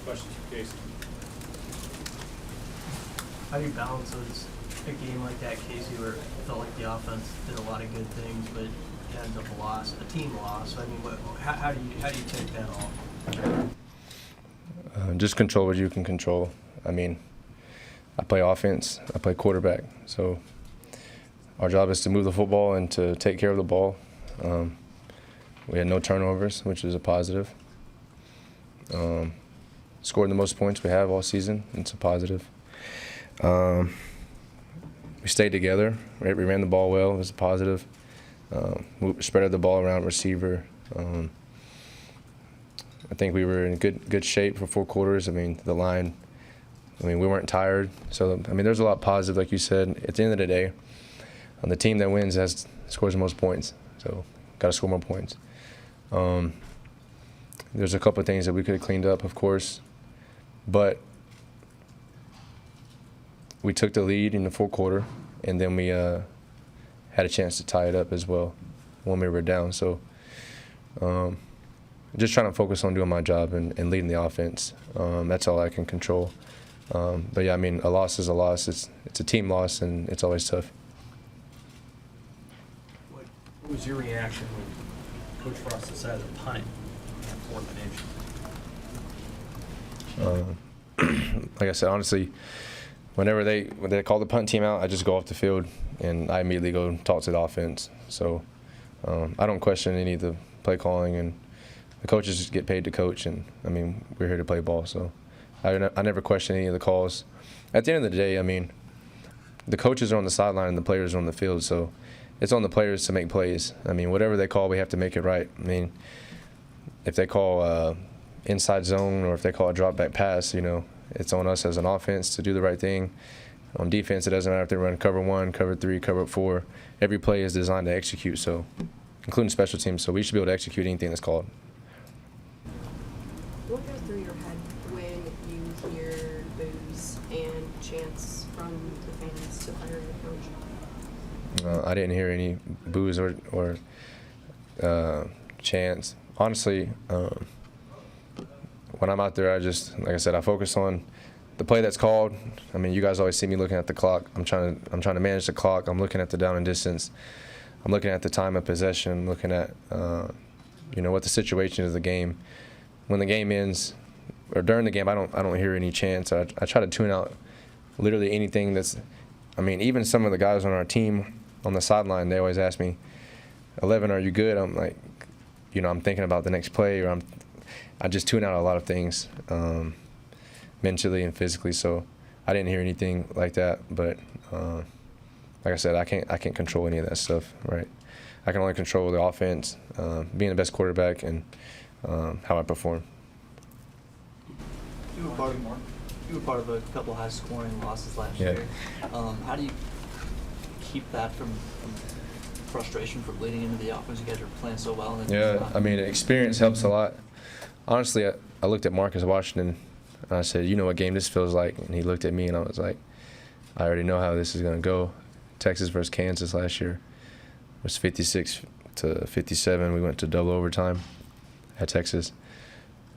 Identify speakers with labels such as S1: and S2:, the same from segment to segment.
S1: Questions for Casey?
S2: How do you balance a game like that, Casey, where it felt like the offense did a lot of good things, but it ends up a team loss? I mean, how do you take that all?
S3: Just control what you can control. I mean, I play offense, I play quarterback, so our job is to move the football and to take care of the ball. We had no turnovers, which is a positive. Scored the most points we have all season. It's a positive. We stayed together. We ran the ball well. It was a positive. We spread the ball around receiver. I think we were in good shape for 4 quarters. I mean, the line. I mean, we weren't tired. So I mean, there's a lot positive, like you said. At the end of the day, the team that wins scores the most points. So got to score more points. There's a couple of things that we could have cleaned up, of course, but we took the lead in the 4th quarter, and then we had a chance to tie it up as well when we were down. So just trying to focus on doing my job and leading the offense. That's all I can control. But yeah, I mean, a loss is a loss. It's a team loss, and it's always tough.
S2: What was your reaction when Coach Frost decided to punt at 4th and inch?
S3: Like I said, honestly, when they call the punt team out, I just go off the field and I immediately go talk to the offense. So I don't question any of the play calling, and the coaches just get paid to coach. And I mean, we're here to play ball, so I never question any of the calls. At the end of the day, I mean, the coaches are on the sideline and the players are on the field, so it's on the players to make plays. I mean, whatever they call, we have to make it right. I mean, if they call inside zone or if they call a drop back pass, you know, it's on us as an offense to do the right thing. On defense, it doesn't matter if they run cover 1, cover 3, cover 4. Every play is designed to execute, so including special teams. So we should be able to execute anything that's called.
S4: What goes through your head when you hear boos and chants from the fans to fire your coach?
S3: I didn't hear any boos or chants. Honestly, when I'm out there, like I said, I focus on the play that's called. I mean, you guys always see me looking at the clock. I'm trying to manage the clock. I'm looking at the down and distance. I'm looking at the time of possession. I'm looking at you know, what the situation is of the game. When the game ends or during the game, I don't hear any chants. I try to tune out literally anything that's. I mean, even some of the guys on our team on the sideline, they always ask me, 11, are you good? I'm like, you know, I'm thinking about the next play, or I just tune out a lot of things mentally and physically. So I didn't hear anything like that. But like I said, I can't control any of that stuff, right? I can only control the offense, being the best quarterback, and how I perform.
S5: You were part of a couple high-scoring losses last
S3: Yeah.
S5: year. How do you keep that from frustration from bleeding into the offense? You guys are playing so well. And
S3: Yeah, I mean, experience helps a lot. Honestly, I looked at Marcus Washington, and I said, you know what game this feels like? And he looked at me, and I was like, I already know how this is going to go. Texas versus Kansas last year was 56-57. We went to double overtime at Texas.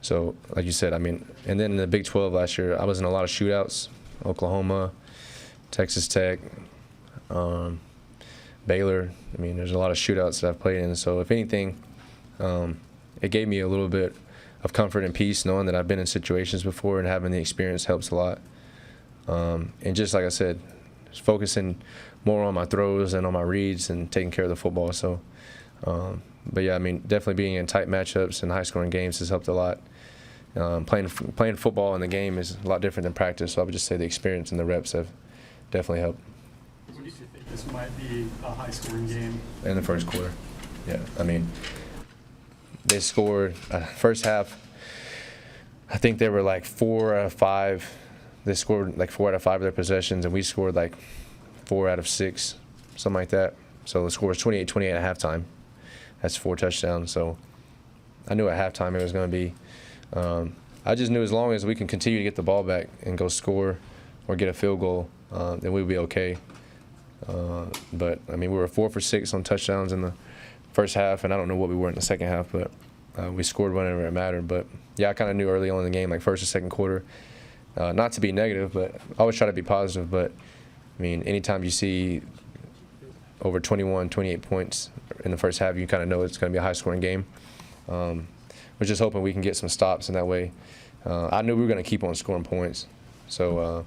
S3: So, like you said, I mean, and then in the Big 12 last year, I was in a lot of shootouts, Oklahoma, Texas Tech, Baylor. I mean, there's a lot of shootouts that I've played in. So, if anything, it gave me a little bit of comfort and peace knowing that I've been in situations before, and having the experience helps a lot. And just like I said, just focusing more on my throws and on my reads and taking care of the football. So, but yeah, I mean, definitely being in tight matchups and high-scoring games has helped a lot. Playing football in the game is a lot different than practice, so I would just say the experience and the reps have definitely helped.
S1: What do you think this might be a high-scoring game?
S3: In the first quarter, yeah. I mean, they scored first half. I think they were like 4 out of 5. They scored like 4 out of 5 of their possessions, and we scored like 4 out of 6, something like that. So the score was 28-28 at halftime. That's 4 touchdowns. So I knew at halftime it was going to be. I just knew as long as we can continue to get the ball back and go score or get a field goal, then we'd be okay. But I mean, we were 4 for 6 on touchdowns in the first half, and I don't know what we were in the second half, but we scored whenever it mattered. But yeah, I kind of knew early on in the game, like first or second quarter, not to be negative, but I always try to be positive. But I mean, anytime you see over 21, 28 points in the first half, you kind of know it's going to be a high-scoring game. We're just hoping we can get some stops in that way. I knew we were going to keep on scoring points. So,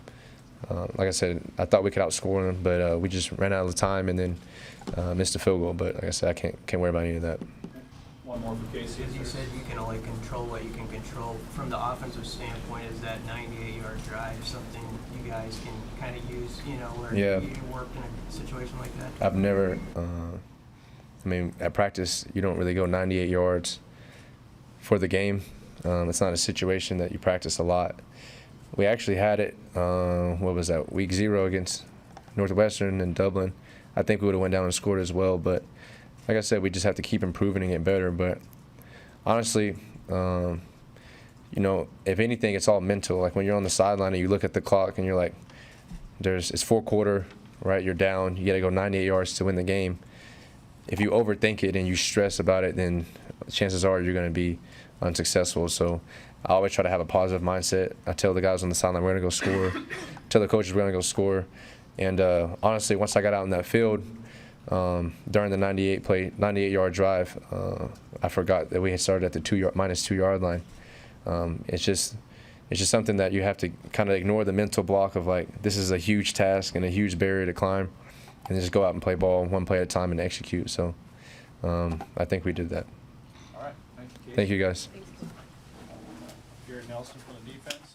S3: like I said, I thought we could outscore them, but we just ran out of time and then missed a field goal. But like I said, I can't worry about any of that.
S6: One more for Casey.
S2: Because you said you can only control what you can control. From the offensive standpoint, is that 98-yard drive something you guys can kind of use, you know, where
S3: Yeah.
S2: you work in a situation like that?
S3: I've never, I mean, at practice, you don't really go 98 yards for the game. It's not a situation that you practice a lot. We actually had it, what was that, week 0 against Northwestern in Dublin. I think we would have went down and scored as well, but like I said, we just have to keep improving and get better. But honestly, you know, if anything, it's all mental. Like when you're on the sideline and you look at the clock and you're like, it's fourth quarter, right? You're down. You got to go 98 yards to win the game. If you overthink it and you stress about it, then chances are you're going to be unsuccessful. So I always try to have a positive mindset. I tell the guys on the sideline, we're going to go score. Tell the coaches we're going to go score. And honestly, once I got out in that field, during the 98-yard drive, I forgot that we had started at the -2 yard line. It's just something that you have to kind of ignore the mental block of like, this is a huge task and a huge barrier to climb, and just go out and play ball one play at a time and execute. So I think we did that.
S6: All right, thank you, Casey.
S3: Thank you, guys.
S4: Thanks.
S6: Garrett Nelson from the defense.